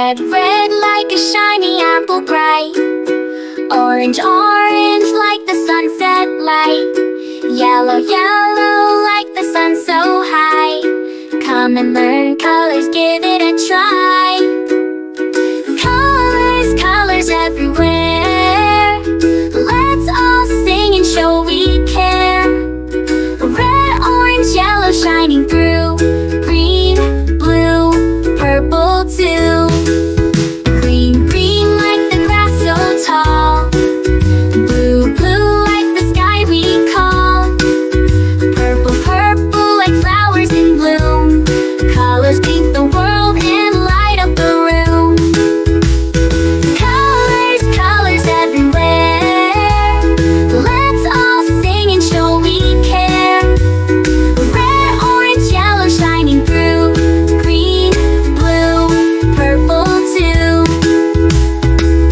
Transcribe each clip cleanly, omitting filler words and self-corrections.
Red, red like a shiny apple bright. Orange, orange like the sunset light. Yellow, yellow like the sun so high. Come and learn colors, give it a try. Colors, colors everywhere. Let's all sing and show we care. Red, orange, yellow shining through. Green, blue, purple too. Green, green like the grass so tall. Blue, blue like the sky we call. Purple, purple like flowers in bloom. Colors paint the world and light up the room. Colors, colors everywhere. Let's all sing and show we care. Red, orange, yellow shining through. Green, blue, purple too.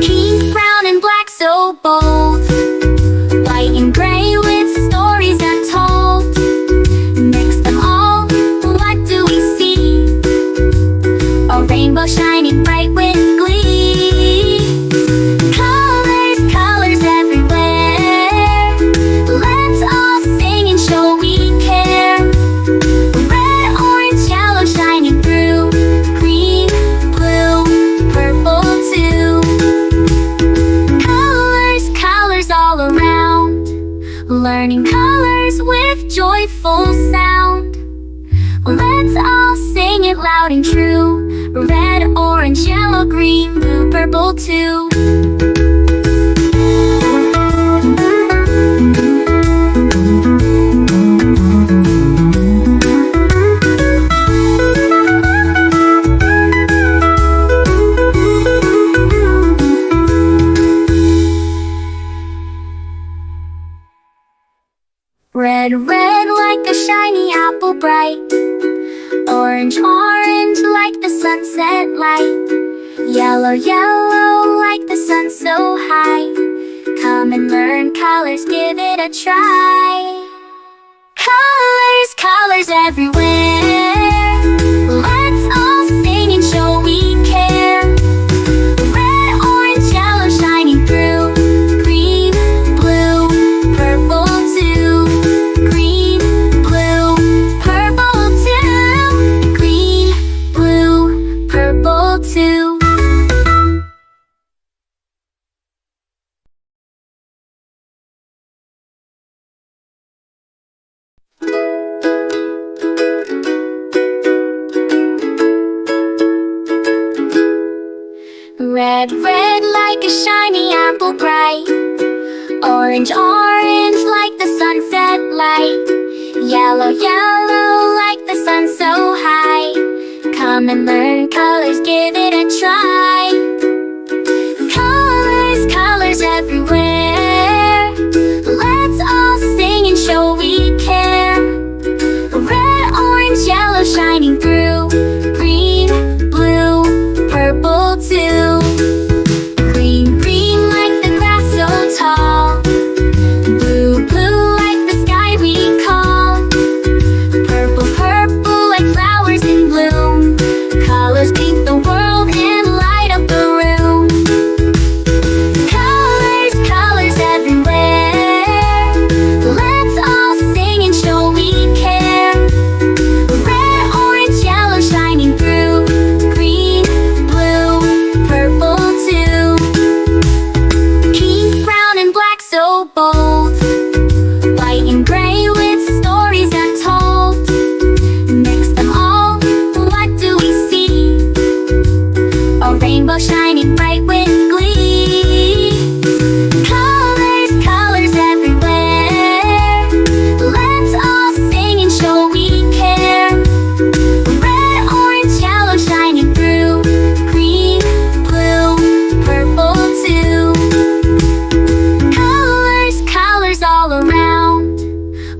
Pink, brown and black so bold. White and gray with stories untold. Mix them all, what do we see? A rainbow shining bright with glee. Colors, colors everywhere. Let's all sing and show we care. Red, orange, yellow shining through. Green, blue, purple too. Colors, colors all around. Learning colors with joyful sound. Let's all sing it loud and true. Red, orange, yellow, green, blue, purple too. Red, red like a shiny apple bright. Orange, orange like the sunset light. Yellow, yellow like the sun so high. Come and learn colors, give it a try. Colors, colors everywhere. Let's all sing and show we care. Red, orange, yellow shining through. Green, blue, purple too. Green, blue, purple too. Green, blue, purple too. Red, red like a shiny apple bright. Orange, orange like the sunset light. Yellow, yellow like the sun so high. Come and learn colors, give it a try. Colors, colors everywhere. Let's all sing and show we care. Red, orange, yellow shining through. Green, blue, purple too. Green, green like the grass so tall. Blue, blue like the sky we call. Purple, purple like flowers in bloom. Colors paint the world and light up the room. Colors, colors everywhere. Let's all sing and show we care. Red, orange, yellow shining through. Green, blue, purple too. Pink, brown and black so bold. White and gray with stories untold. Mix them all, what do we see? A rainbow shining bright with glee. Colors, colors everywhere. Let's all sing and show we care. Red, orange, yellow shining through. Green, blue, purple too. Colors, colors all around.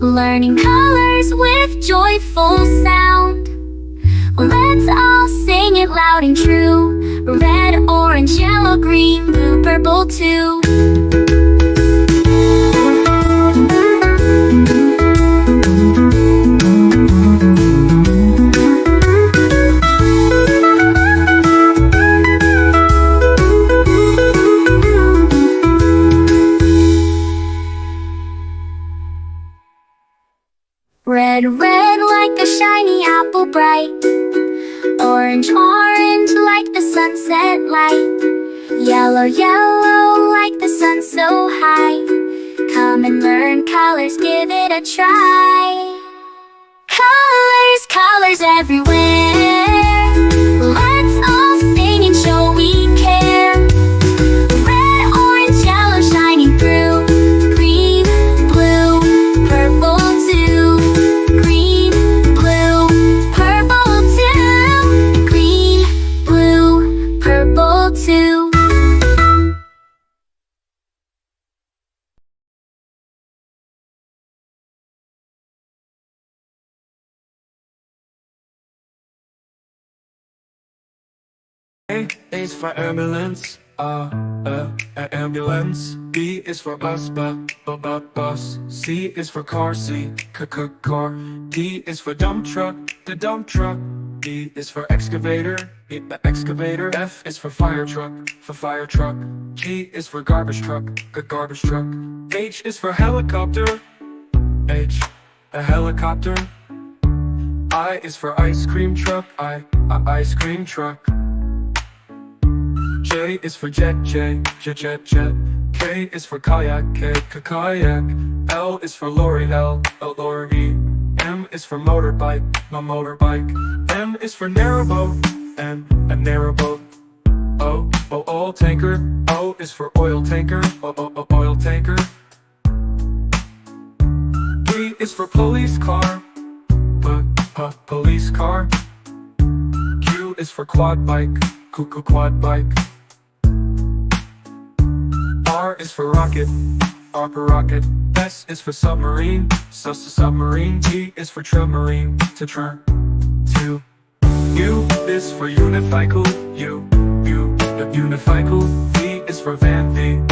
Learning colors with joyful sound. Let's all sing it loud and true. Red, orange, yellow, green, blue, purple too. Red, red like a shiny apple bright. Orange, orange like the sunset light. Yellow, yellow like the sun so high. Come and learn colors, give it a try. Colors, colors everywhere. Let's all sing and show we care. Red, orange, yellow shining through. Green, blue, purple too. Green, blue, purple too. Green, blue, purple too. A is for ambulance, ambulance. B is for bus, bus. C is for car, car. D is for dump truck, the dump truck. E is for excavator, excavator. F is for fire truck, G is for garbage truck, garbage truck. H is for helicopter, a helicopter. I is for ice cream truck, ice cream truck. J is for jet. K is for kayak, kayak. L is for lorry, lorry. M is for motorbike, motorbike. N is for narrowboat, a narrowboat. O, oil tanker. O is for oil tanker, oil tanker. P is for police car, police car. Q is for quad bike, quad bike. R is for rocket, rocket. S is for submarine, submarine. T is for submarine, to. U is for unicycle, unicycle. V is for van, van.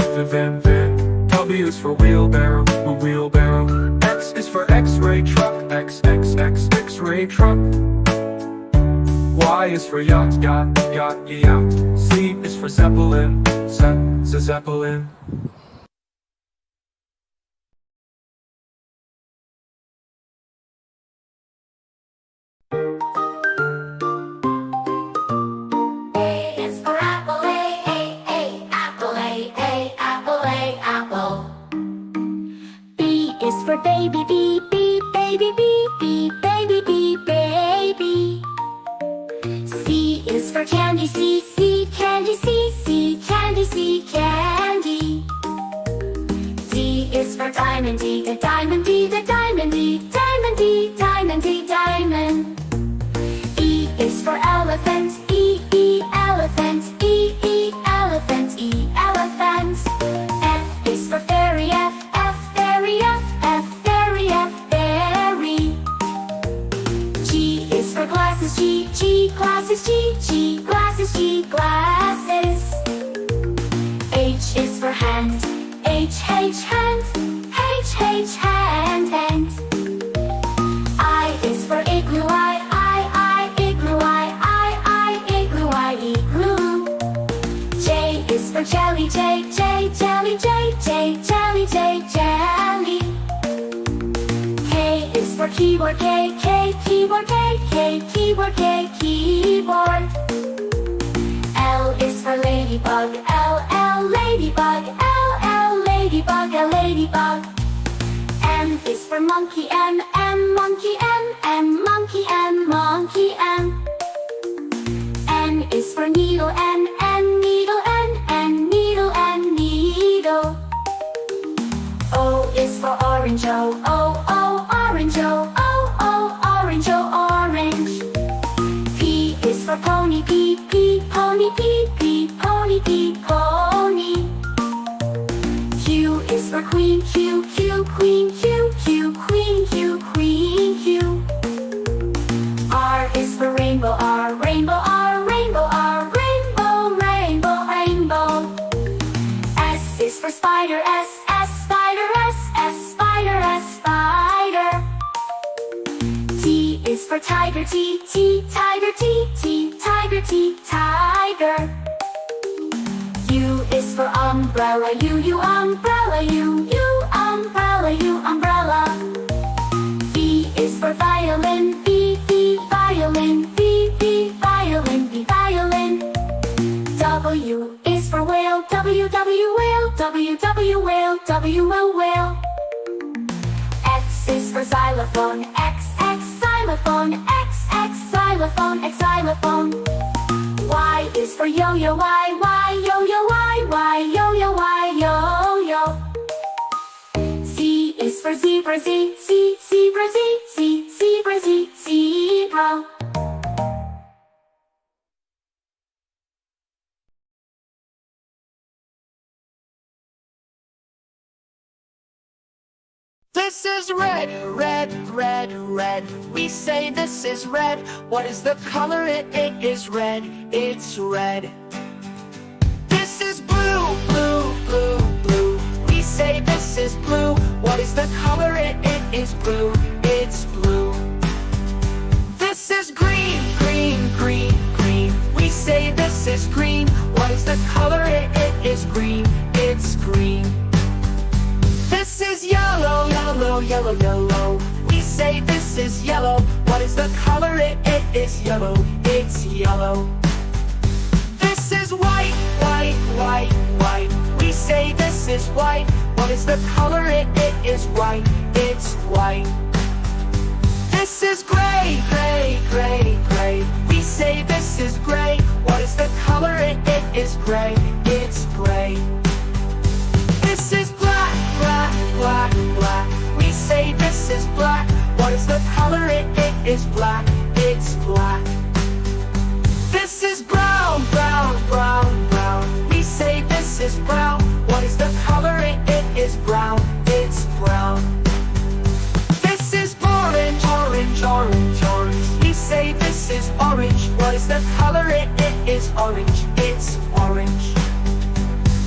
W is for wheelbarrow, wheelbarrow. X is for X-ray truck, X-ray truck. Y is for yacht, yacht. Z is for zeppelin, zeppelin. A is for apple, apple, apple. B is for baby, baby, baby. C is for candy, candy, candy. D is for diamond, the diamond, diamond. E is for elephant, elephant, elephant. F is for fairy, fairy. G is for glasses, glasses. H is for hand, hand. I is for igloo, igloo. J is for jelly, jelly. K is for keyboard, keyboard. L is for ladybug, ladybug. M is for monkey, monkey. N is for needle, needle. O is for orange, orange. P is for pony, pony. Q is for queen, queen. R is for rainbow, rainbow. S is for spider, spider. T is for tiger, tiger. U is for umbrella, umbrella. V is for xylophone. X, xylophone. X, xylophone. X, xylophone. Y is for yo-yo. Y, yo-yo. Y, yo-yo. Y, yo-yo. Z is for zebra. Z, zebra. Z, zebra. Z, zebra. This is red, red, red, red. We say this is red. What is the color? It is red. It's red. This is blue, blue, blue, blue. We say this is blue. What is the color? It is blue. It's blue. This is green, green, green, green. We say this is green. What is the color? It is green. It's green. This is yellow, yellow, yellow, yellow. We say this is yellow. What is the color? It is yellow. It's yellow. This is white, white, white, white. We say this is white. What is the color? It is white. It's white. This is gray, gray, gray, gray. We say this is gray. What is the color? It is gray. It's gray. This is black, black, black, black. We say this is black. What is the color? It is black. It's black. This is brown, brown, brown, brown. We say this is brown. What is the color? It is brown. It's brown. This is orange, orange, orange, orange. We say this is orange. What is the color? It is orange. It's orange.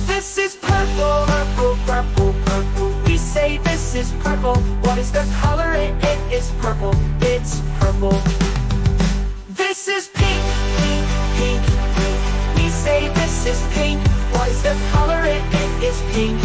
This is purple, purple, purple, purple. We say this is purple. What is the color? It is purple. It's purple. This is pink, pink, pink, pink. We say this is pink. What is the color? It is pink.